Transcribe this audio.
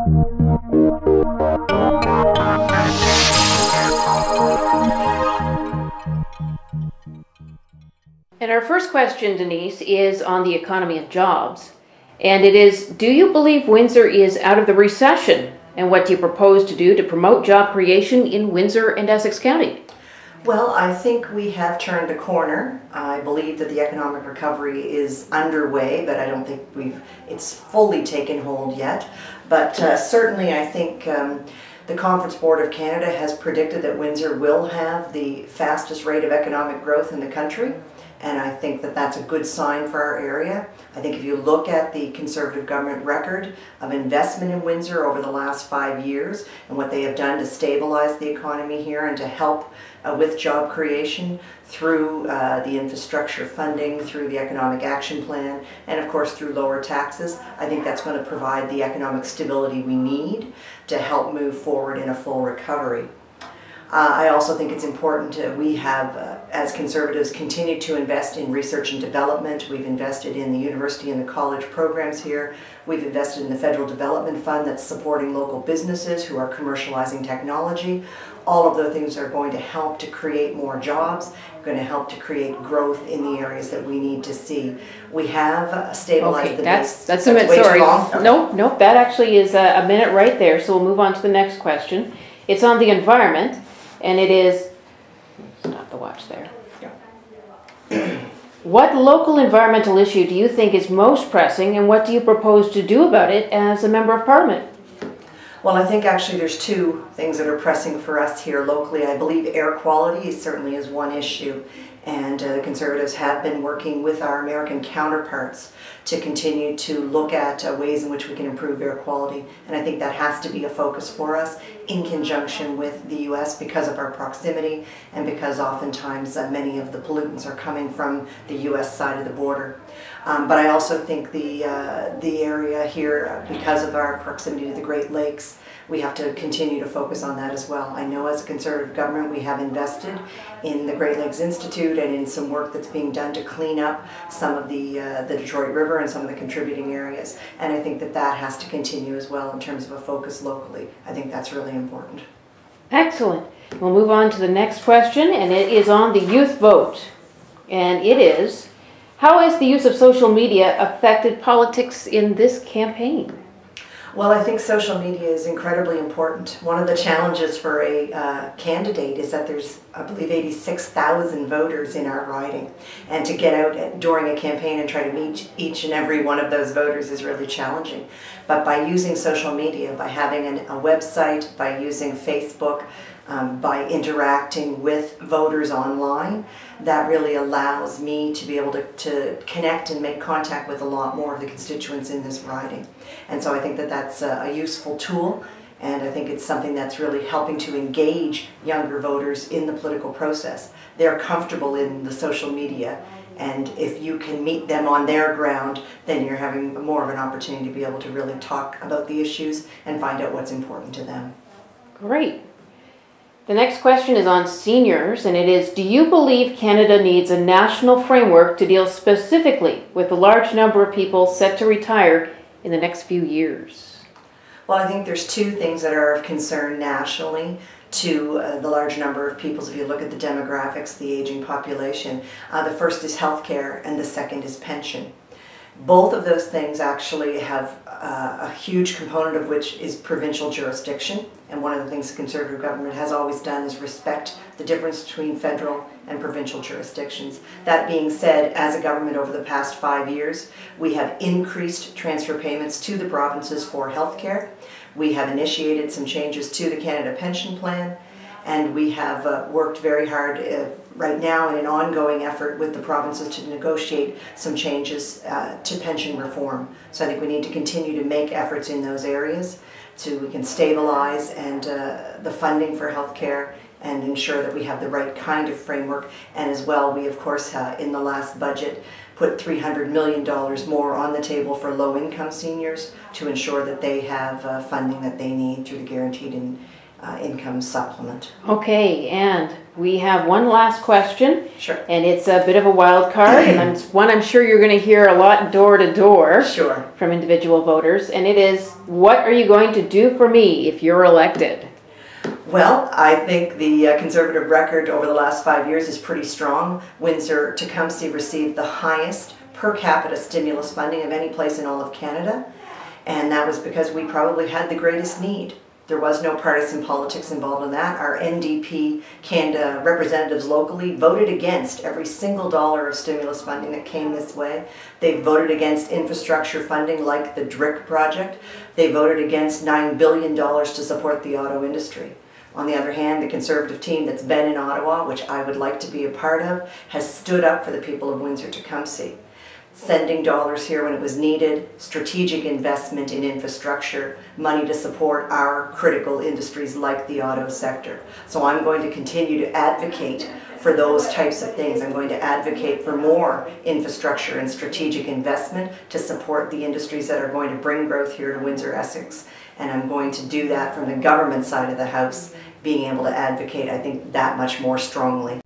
And our first question, Denise, is on the economy and jobs. And it is, do you believe Windsor is out of the recession? And what do you propose to do to promote job creation in Windsor and Essex County? Well, I think we have turned a corner. I believe that the economic recovery is underway, but I don't think it's fully taken hold yet. But certainly I think the Conference Board of Canada has predicted that Windsor will have the fastest rate of economic growth in the country. And I think that that's a good sign for our area. I think if you look at the Conservative government record of investment in Windsor over the last 5 years and what they have done to stabilize the economy here and to help with job creation through the infrastructure funding, through the economic action plan, and of course through lower taxes, I think that's going to provide the economic stability we need to help move forward in a full recovery. I also think it's important we have, as Conservatives, continued to invest in research and development. We've invested in the university and the college programs here. We've invested in the Federal Development Fund that's supporting local businesses who are commercializing technology. All of those things are going to help to create more jobs, going to help to create growth in the areas that we need to see. We have stabilized the base. That's a minute, sorry. No, that actually is a minute right there, so we'll move on to the next question. It's on the environment. And it is, stop the watch there. Yeah. What local environmental issue do you think is most pressing, and what do you propose to do about it as a Member of Parliament? Well, I think actually there's two things that are pressing for us here locally. I believe air quality certainly is one issue, and the Conservatives have been working with our American counterparts to continue to look at ways in which we can improve air quality, and I think that has to be a focus for us in conjunction with the U.S. because of our proximity and because oftentimes many of the pollutants are coming from the U.S. side of the border. But I also think the area here, because of our proximity to the Great Lakes, we have to continue to focus on that as well. I know as a Conservative government we have invested in the Great Lakes Institute and in some work that's being done to clean up some of the Detroit River and some of the contributing areas. And I think that that has to continue as well in terms of a focus locally. I think that's really important. Excellent. We'll move on to the next question, and it is on the youth vote. And it is, how has the use of social media affected politics in this campaign? Well, I think social media is incredibly important. One of the challenges for a candidate is that there's, I believe, 86,000 voters in our riding. And to get out during a campaign and try to meet each and every one of those voters is really challenging. But by using social media, by having a website, by using Facebook, by interacting with voters online, that really allows me to be able to connect and make contact with a lot more of the constituents in this riding. And so I think that that's a useful tool, and I think it's something that's really helping to engage younger voters in the political process. They're comfortable in the social media, and if you can meet them on their ground, then you're having more of an opportunity to be able to really talk about the issues and find out what's important to them. Great. The next question is on seniors, and it is, do you believe Canada needs a national framework to deal specifically with the large number of people set to retire in the next few years? Well, I think there's two things that are of concern nationally to the large number of people. If you look at the demographics, the aging population, the first is healthcare and the second is pension. Both of those things actually have a huge component of which is provincial jurisdiction, and one of the things the Conservative government has always done is respect the difference between federal and provincial jurisdictions. That being said, as a government over the past 5 years, we have increased transfer payments to the provinces for healthcare. We have initiated some changes to the Canada Pension Plan, and we have worked very hard right now in an ongoing effort with the provinces to negotiate some changes to pension reform. So I think we need to continue to make efforts in those areas so we can stabilize and the funding for healthcare and ensure that we have the right kind of framework. And as well, we of course in the last budget put $300 million more on the table for low-income seniors to ensure that they have funding that they need through the guaranteed income supplement. Okay, and we have one last question. Sure. And it's a bit of a wild card, and it's one I'm sure you're going to hear a lot door to door from individual voters. And it is, what are you going to do for me if you're elected? Well, I think the Conservative record over the last 5 years is pretty strong. Windsor-Tecumseh received the highest per capita stimulus funding of any place in all of Canada, and that was because we probably had the greatest need. There was no partisan politics involved in that. Our NDP Canada representatives locally voted against every single dollar of stimulus funding that came this way. They voted against infrastructure funding like the DRIC project. They voted against $9 billion to support the auto industry. On the other hand, the Conservative team that's been in Ottawa, which I would like to be a part of, has stood up for the people of Windsor-Tecumseh, sending dollars here when it was needed, strategic investment in infrastructure, money to support our critical industries like the auto sector. So I'm going to continue to advocate for those types of things. I'm going to advocate for more infrastructure and strategic investment to support the industries that are going to bring growth here to Windsor-Essex. And I'm going to do that from the government side of the house, being able to advocate, I think, that much more strongly.